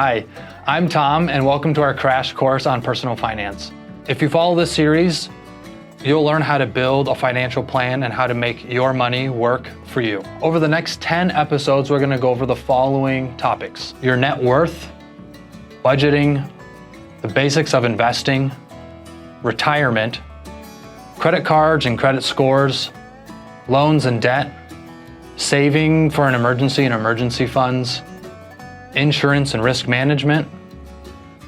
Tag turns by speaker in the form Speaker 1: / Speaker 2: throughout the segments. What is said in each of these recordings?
Speaker 1: Hi, I'm Tom, and welcome to our crash course on personal finance. If you follow this series, you'll learn how to build a financial plan and how to make your money work for you. Over the next 10 episodes, we're going to go over the following topics: your net worth, budgeting, the basics of investing, retirement, credit cards and credit scores, loans and debt, saving for an emergency and emergency funds, insurance and risk management,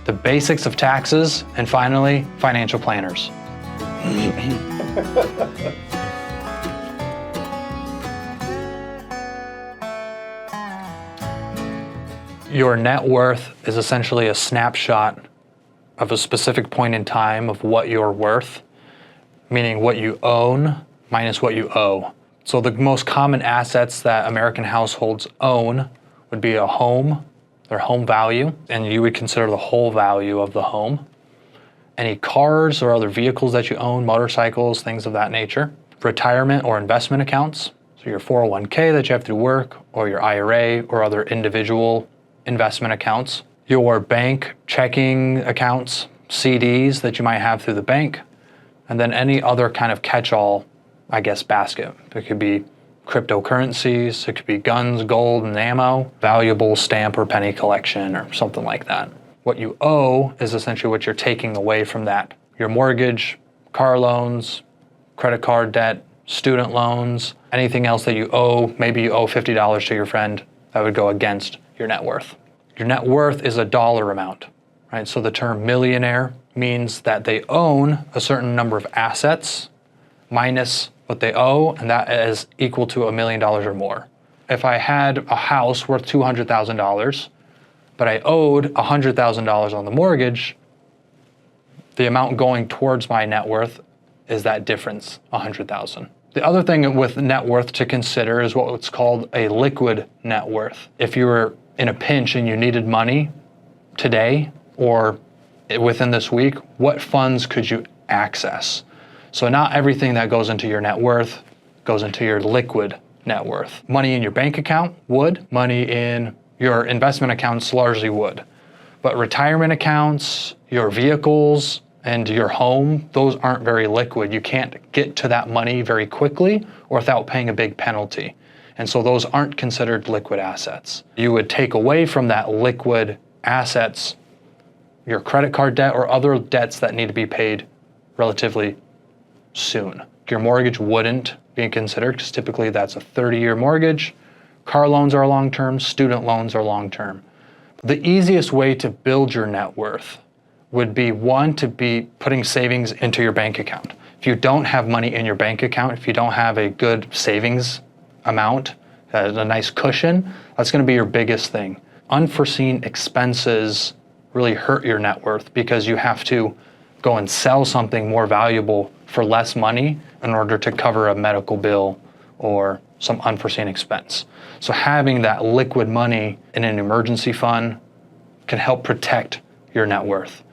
Speaker 1: the basics of taxes, and finally, financial planners. Your net worth is essentially a snapshot of a specific point in time of what you're worth, meaning what you own minus what you owe. So the most common assets that American households own would be a home, their home value, and you would consider the whole value of the home. Any cars or other vehicles that you own, motorcycles, things of that nature. Retirement or investment accounts, so your 401k that you have through work, or your IRA or other individual investment accounts. Your bank checking accounts, CDs that you might have through the bank, and then any other kind of catch-all, basket. It could be cryptocurrencies, it could be guns, gold, and ammo, valuable stamp or penny collection, or something like that. What you owe is essentially what you're taking away from that. Your mortgage, car loans, credit card debt, student loans, anything else that you owe. Maybe you owe $50 to your friend, that would go against your net worth. Your net worth is a dollar amount, right? So the term millionaire means that they own a certain number of assets minus what they owe, and that is equal to $1 million or more. If I had a house worth $200,000, but I owed $100,000 on the mortgage, the amount going towards my net worth is that difference, $100,000. The other thing with net worth to consider is what's called a liquid net worth. If you were in a pinch and you needed money today or within this week, what funds could you access? So not everything that goes into your net worth goes into your liquid net worth. Money in your bank account would, money in your investment accounts largely would. But retirement accounts, your vehicles, and your home, those aren't very liquid. You can't get to that money very quickly or without paying a big penalty. And so those aren't considered liquid assets. You would take away from that liquid assets your credit card debt or other debts that need to be paid relatively soon. Your mortgage wouldn't be considered because typically that's a 30-year mortgage. Car loans are long-term, student loans are long-term. The easiest way to build your net worth would be, one, to be putting savings into your bank account. If you don't have money in your bank account, if you don't have a good savings amount, a nice cushion, that's going to be your biggest thing. Unforeseen expenses really hurt your net worth because you have to go and sell something more valuable for less money in order to cover a medical bill or some unforeseen expense. So having that liquid money in an emergency fund can help protect your net worth,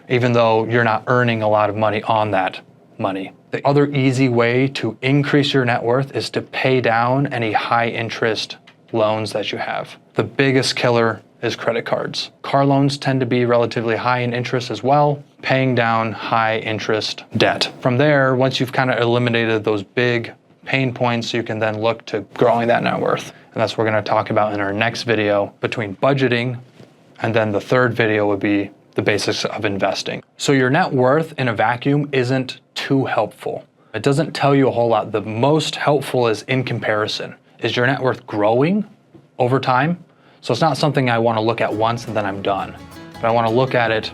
Speaker 1: even though you're not earning a lot of money on that money. The other easy way to increase your net worth is to pay down any high interest loans that you have. The biggest killer is credit cards. Car loans tend to be relatively high in interest as well, paying down high interest debt. From there, once you've kind of eliminated those big pain points, you can then look to growing that net worth. And that's what we're going to talk about in our next video between budgeting, and then the third video would be the basics of investing. So your net worth in a vacuum isn't too helpful. It doesn't tell you a whole lot. The most helpful is in comparison. Is your net worth growing over time? So it's not something I want to look at once and then I'm done. But I want to look at it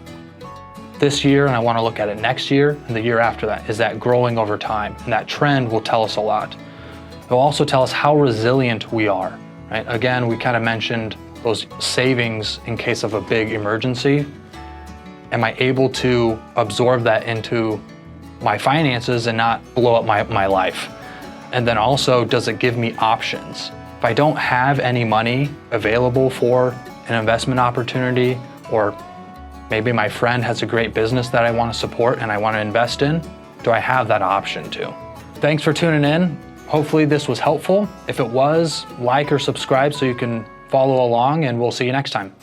Speaker 1: this year, and I want to look at it next year and the year after that. Is that growing over time? And that trend will tell us a lot. It will also tell us how resilient we are, right? Again, we kind of mentioned those savings in case of a big emergency. Am I able to absorb that into my finances and not blow up my life? And then also, does it give me options? If I don't have any money available for an investment opportunity, or maybe my friend has a great business that I want to support and I want to invest in, do I have that option too? Thanks for tuning in. Hopefully this was helpful. If it was, like or subscribe so you can follow along, and we'll see you next time.